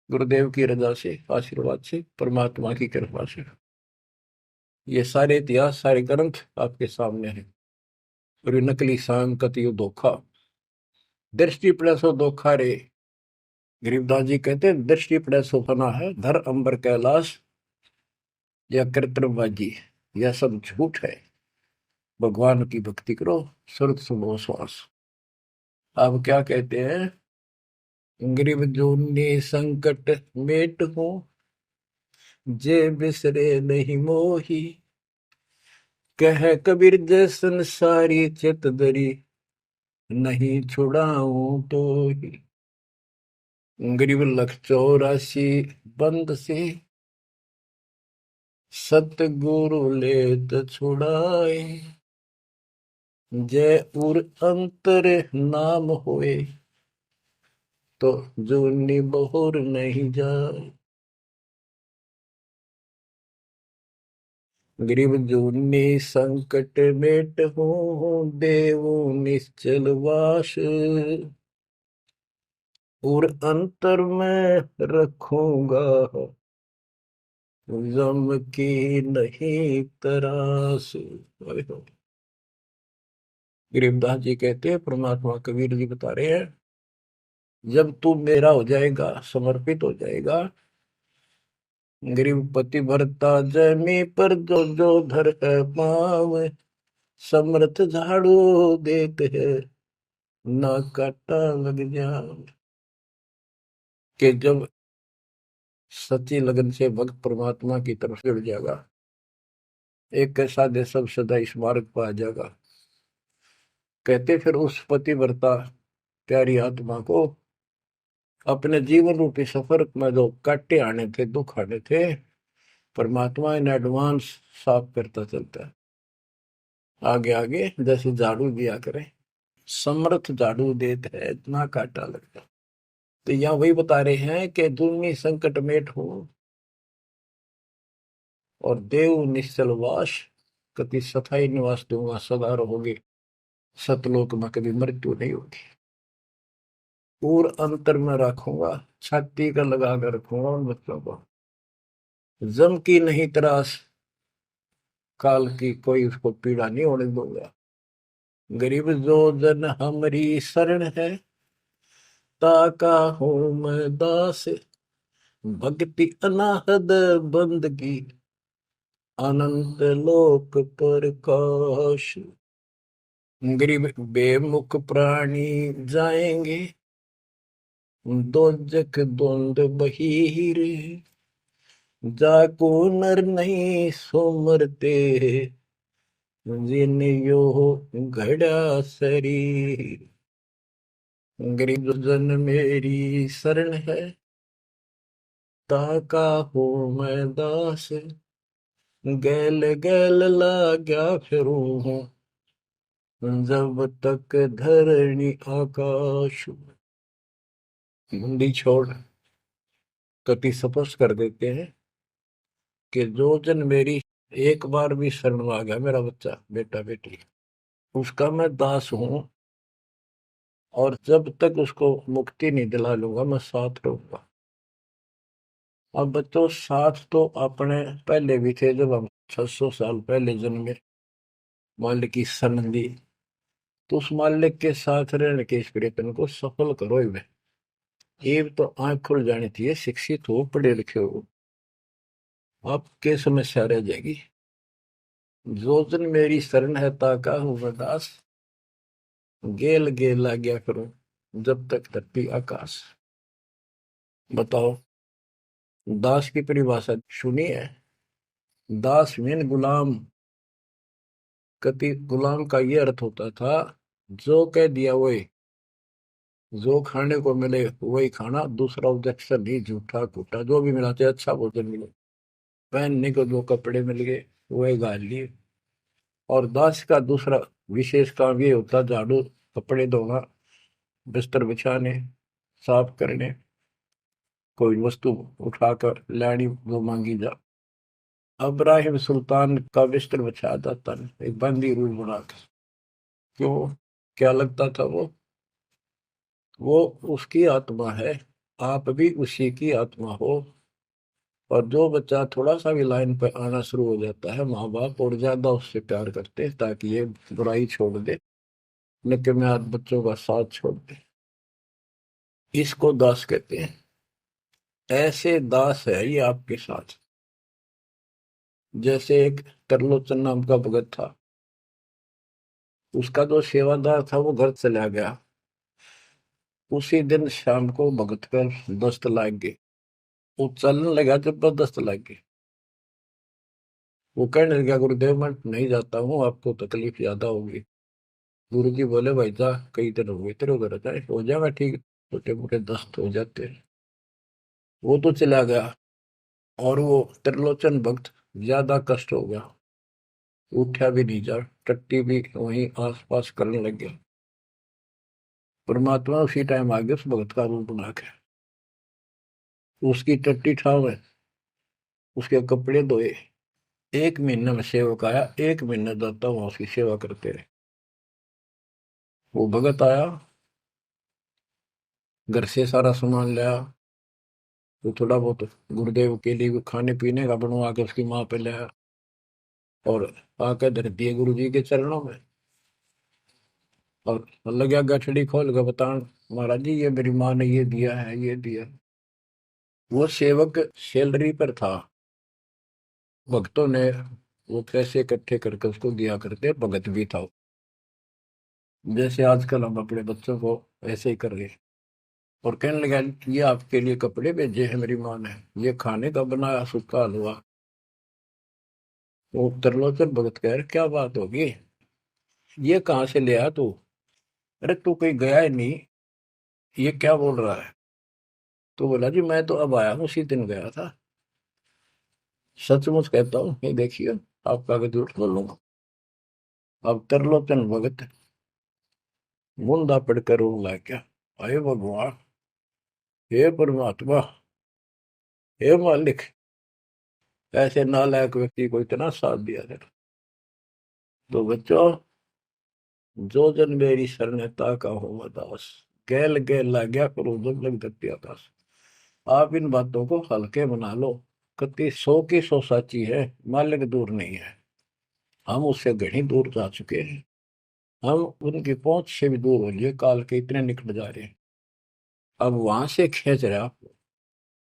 गुरुदेव की रजा से, आशीर्वाद से, परमात्मा की कृपा से। ये सारे इतिहास, सारे ग्रंथ आपके सामने हैं। और ये नकली सांग कतियो धोखा, दृष्टि पड़े सो धोखा रे। गरीबदास जी कहते हैं, दृष्टि पड़े सो फना है, धर अंबर कैलाश, या कृत्रिमबाजी, यह सब झूठ है। भगवान की भक्ति करो, सुरत सुबह श्वास। अब क्या कहते हैं, गरीब जोनी संकट मेट हो, जे बिसरे नहीं मोही, कह कबीर जैसन सारी चित दरी, नहीं छुड़ाऊं तो ही। गरीब लख 84 बंद से, सतगुरु लेत छुड़ाए, जय उर अंतर नाम होए, तो जूनी बहुर नहीं जाए। गरीब जूनी संकट मेट हूँ, देवू निश्चल वास, और अंतर में रखूंगा, जम की नहीं तरास। गरीबदास जी कहते हैं, परमात्मा कबीर जी बता रहे हैं, जब तू मेरा हो जाएगा, समर्पित हो जाएगा, गरीब पति भरता जमी पर जो जो धर है पाव, समर्थ झाड़ू देते हैं, ना काटा लग जाए। कि जब सच्ची लगन से भक्त परमात्मा की तरफ जुड़ जाएगा, एक कैसा दे सब सदा इस मार्ग पर आ जाएगा। कहते फिर उस पतिव्रता प्यारी आत्मा को अपने जीवन रूपी सफर में जो काटे आने थे, दुख आने थे, परमात्मा इन एडवांस साफ करता चलता है, आगे आगे जैसे झाड़ू दिया करे, समर्थ झाड़ू देते है, इतना काटा लगता। तो यहाँ वही बता रहे हैं कि दुर्मी संकट मेट हो, और देव निश्चल वास, कति सथाई निवास दूंगा, सदा रहोगे सतलोक में, कभी मृत्यु नहीं होगी। और अंतर में रखूंगा, छाती का लगा कर रखूंगा उन बच्चों को, जम की नहीं त्रास, काल की कोई उसको पीड़ा नहीं होने दूंगा। गरीब जो जन हमारी शरण है, ताका हूं मैं दास, भक्ति अनाहद बंदगी, अनंत लोक प्रकाश। गरीब बेमुख प्राणी जाएंगे दोजख धुंध बहीर, जाको नर नहीं सुमरते जिन यो घड़ा शरीर। गरीब जन मेरी शरण है ताका हो मैं दास, गैल गैल लाग्या फिरूं हूँ जब तक धरणी आकाश। मुंडी छोड़ कति स्पष्ट कर देते हैं कि जो जन मेरी एक बार भी शरण में आ गया, मेरा बच्चा बेटा बेटी, उसका मैं दास हूं, और जब तक उसको मुक्ति नहीं दिला लूंगा मैं साथ रहूंगा। अब बच्चों साथ तो अपने पहले भी थे, जब हम 600 साल पहले जन्मे, मालिक की शरण दी, तो उस मालिक के साथ रहने के इस प्रयत्न को सफल करो ही। ये तो आंख खुल जानी चाहिए, शिक्षित हो पढ़े लिखे हो, आपके समस्या रह जाएगी। जो जन मेरी शरण है ताका हूँ मैं दास, गेल गेल आ गया करो जब तक धरती आकाश। बताओ, दास की परिभाषा सुनी है? दास मीन गुलाम। कति गुलाम का ये अर्थ होता था, जो कह दिया वही, जो खाने को मिले वही खाना, दूसरा ऑब्जेक्शन नहीं, झूठा फूटा जो भी मिला, चाहे अच्छा भोजन मिले, पहनने को जो कपड़े मिल गए वही गाल लिए। और दास का दूसरा विशेष काम ये होता, झाड़ू, कपड़े धोना, बिस्तर बिछाने, साफ करने, कोई वस्तु उठाकर लानी जो मांगी जा। अब्राहिम सुल्तान का बिस्तर बिछाया जाता है एक बंदी रूल बना के। क्यों? क्या लगता था वो उसकी आत्मा है, आप भी उसी की आत्मा हो। और जो बच्चा थोड़ा सा भी लाइन पर आना शुरू हो जाता है, माँ बाप और ज्यादा उससे प्यार करते हैं ताकि ये बुराई छोड़ दे, लेकिन मैं आज बच्चों का साथ छोड़ दे। इसको दास कहते हैं। ऐसे दास है ये आपके साथ। जैसे एक तरलोचन नाम का भगत था, उसका जो सेवादार था वो घर चला गया। उसी दिन शाम को भगत पर दस्त लग गई, वो चलने लगा, जबरदस्त लग गई। वो कहने लगा, गुरुदेव मैं नहीं जाता हूँ, आपको तकलीफ ज्यादा होगी। गुरु जी बोले, भाई जा, कई दिन हो गए तेरे उधर जाए, हो जाएगा ठीक, छोटे मोटे दस्त हो जाते हैं। वो तो चला गया, और वो त्रिलोचन भक्त ज्यादा कष्ट हो गया, उठा भी नहीं जा, टट्टी भी वहीं आस पास करने लग गया। परमात्मा उसी टाइम आ गया उस भगत का रूप बना के, उसकी टट्टी ठाव है, उसके कपड़े धोए। एक महीने में सेवक आया, एक महीने दाता वहां उसकी सेवा करते रहे। वो भगत आया, घर से सारा सामान लाया, तो थोड़ा बहुत गुरुदेव के लिए खाने पीने का बनवा के उसकी माँ पे लाया, और आके धर दिए गुरु जी के चरणों में। और लगा गठड़ी खोल के बतान, महाराज जी ये मेरी माँ ने ये दिया है, ये दिया। वो सेवक सैलरी पर था, भक्तों ने वो पैसे इकट्ठे करके उसको दिया करते, भगत भी था। जैसे आजकल हम अपने बच्चों को ऐसे ही कर रहे। और कहने लगा, ये आपके लिए कपड़े भेजे हैं मेरी माँ ने, ये खाने का बनाया सूखा हलवा। वो त्रिलोचन भगत कह रहे, क्या बात होगी, ये कहाँ से ले आया तू? अरे तू कहीं गया ही नहीं, ये क्या बोल रहा है? तो बोला, जी मैं तो अब आया हूँ, उसी दिन गया था। सचमुच कहता हूँ, ये देखिए, आपका आगे झूठ बोलूंगा। अब त्रिलोचन भगत मुंदा पड़कर रो लग गया, अरे भगवान, हे परमात्मा, हे मालिक, ऐसे नालायक व्यक्ति को इतना साथ दिया जाए। तो बच्चों, जो जन मेरी शरणता का हो दास, गैल गैल ला गया करो जब लग धरती आकाश। आप इन बातों को हल्के बना लो, कति 100 की 100 साची है, मालिक दूर नहीं है, हम उससे घनी दूर जा चुके हैं। हम उनकी पहुंच से भी दूर हो लिए, काल के इतने निकट जा रहे हैं। अब वहां से खींच रहे आप,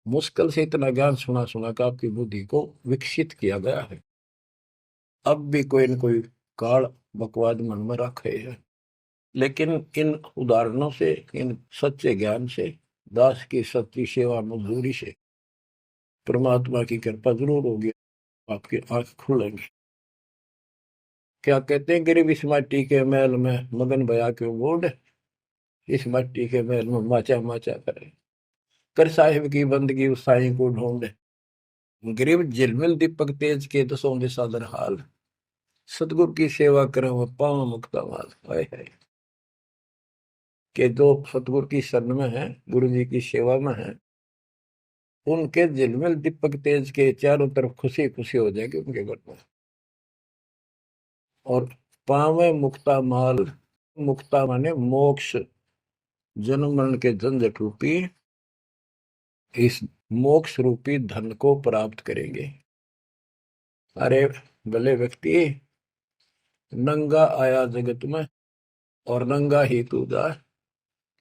मुश्किल से इतना ज्ञान सुना सुना कर आपकी बुद्धि को विकसित किया गया है। अब भी कोई न कोई काल बकवाद मन में रखे है। लेकिन इन उदाहरणों से, इन सच्चे ज्ञान से, दास की सच्ची सेवा मजदूरी से परमात्मा की कृपा जरूर होगी, आपकी आंख खुलेंगी। क्या कहते हैं, गरीब इस माटी के महल में मगन भया क्यों बोर्ड, इस मट्टी के महल में माचा माचा करे, कर साहिब की बंदगी उस साईं को ढूंढे। गरीब झिलमिल दीपक तेज के दसों दिशा दर हाल, सतगुरु की सेवा करें वो पाँव मुक्ता माल। हाय हाय, के जो सतगुरु की शरण में है, गुरु जी की सेवा में है, उनके झिलमिल दीपक तेज के चारों तरफ खुशी खुशी हो जाएगी उनके घर में। और पावे मुक्ता माल, मुक्ता माने मोक्ष, जन्म मरण के झंझट रूपी इस मोक्ष रूपी धन को प्राप्त करेंगे। अरे भले व्यक्ति, नंगा आया जगत में और नंगा ही तू जा,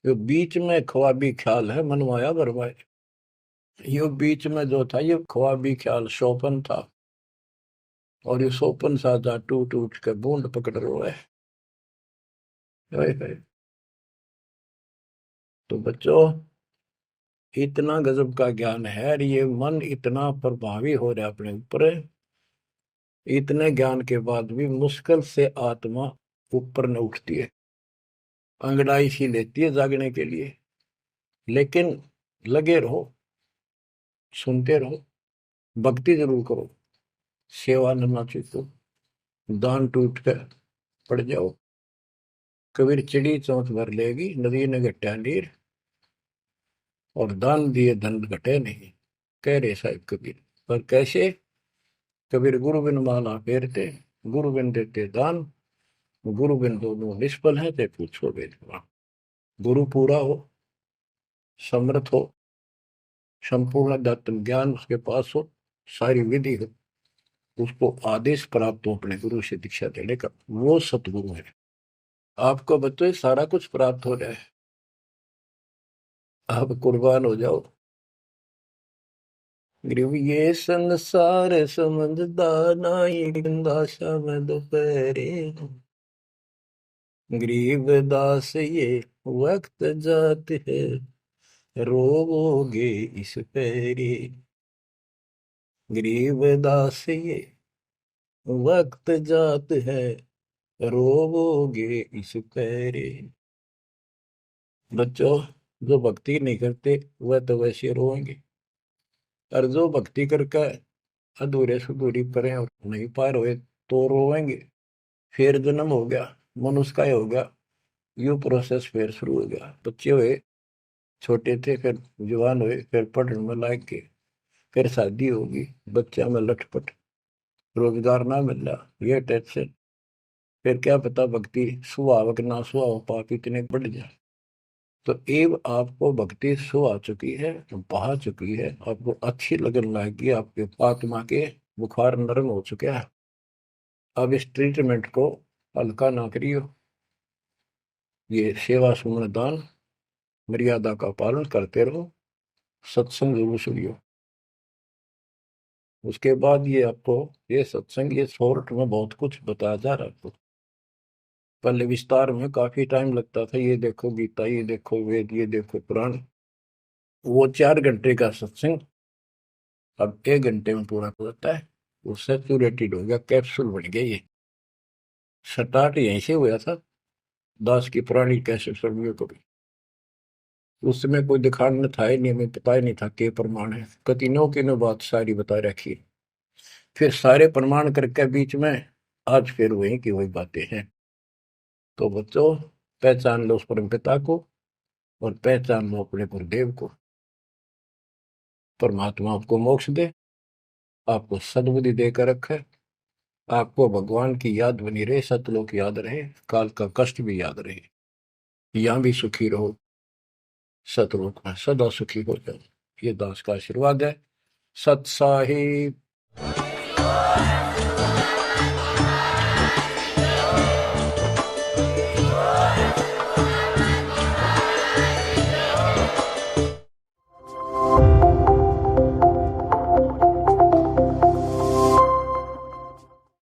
ये बीच में ख्वाबी ख्याल है मनवाया बरवाए। ये बीच में जो था ये ख्वाबी ख्याल शोपन था, और ये शोपन साजा टूट टूट के बूंद पकड़ रहा है। तो बच्चों, इतना गजब का ज्ञान है, और ये मन इतना प्रभावी हो रहा है अपने ऊपर, इतने ज्ञान के बाद भी मुश्किल से आत्मा ऊपर न उठती है, अंगड़ाई सी लेती है जागने के लिए। लेकिन लगे रहो, सुनते रहो, भक्ति जरूर करो, सेवा न चूको, दान टूट कर पड़ जाओ। कबीर चिड़ी चौंच भर लेगी, नदी ने घटा नीर, और दान दिए धन घटे नहीं, कह रहे साहिब कबीर। पर कैसे? कबीर गुरु बिन माला फेरते, गुरु बिन देते दान, गुरु बिन दोनों निष्फल है, ते पूछो वेदवान। गुरु पूरा हो, समर्थ हो, संपूर्ण अध्यात्म ज्ञान उसके पास हो, सारी विधि हो, उसको आदेश प्राप्त हो अपने गुरु से दीक्षा देने का, वो सतगुरु है। आपको बच्चों सारा कुछ प्राप्त हो रहा है, आप कुर्बान हो जाओ। गुरु ये संसार समझदा नाई, दासा में दोपहरे, गरीब दास ये वक्त जात है, रोवोगे इस पैरी। गरीब दास ये वक्त जात है, रोवोगे इस पैरी। बच्चों, जो भक्ति नहीं करते वह तो वैसे रोएंगे, और जो भक्ति करके अधूरे सुधूरी परे और नहीं पार हुए तो रोएंगे। फिर जन्म हो गया, मनुष्य का ही हो गया, यू प्रोसेस फिर शुरू हो गया। बच्चे हुए, छोटे थे, फिर जवान हुए, फिर पढ़ने में लायक के, फिर शादी होगी, बच्चा में लटपट, रोजगार ना मिल रहा, ये टेंशन, फिर क्या पता भक्ति सुहावक ना सुहाव पाप इतने बढ़ जाए। तो एव आपको भक्ति सुहा चुकी है, बहा चुकी है, आपको अच्छी लगन लगी, आपके आत्मा के बुखार नरम हो चुका है। अब इस ट्रीटमेंट को हल्का ना करियो, ये सेवा सुमन दान मर्यादा का पालन करते रहो, सत्संग जरूर सुनियो। उसके बाद ये आपको ये सत्संग, ये शॉर्ट में बहुत कुछ बताया जा रहा है आपको। पहले विस्तार में काफी टाइम लगता था, ये देखो गीता, ये देखो वेद, ये देखो पुराण, वो 4 घंटे का सत्संग अब 1 घंटे में पूरा हो जाता है। वो सैचुरेटेड हो गया, कैप्सूल बन गया। ये स्टार्ट यहीं से हुआ था, दास की पुरानी कैसेट सर्वियों को भी। उस समय कोई दिखाने था ही नहीं, हमें पता ही नहीं था के प्रमाण है, कतिनों की नो बात सारी बता रखी। फिर सारे प्रमाण करके बीच में आज फिर वही की वही बातें हैं। तो बच्चों, पहचान लो उस परम पिता को, और पहचान लो अपने गुरुदेव को। परमात्मा आपको मोक्ष दे, आपको सद्बुद्धि देकर रखे, आपको भगवान की याद बनी रहे, सतलोक याद रहे, काल का कष्ट भी याद रहे, यहाँ भी सुखी रहो, सतलोक में सदा सुखी हो जाओ। ये दास का आशीर्वाद है। सत साहिब।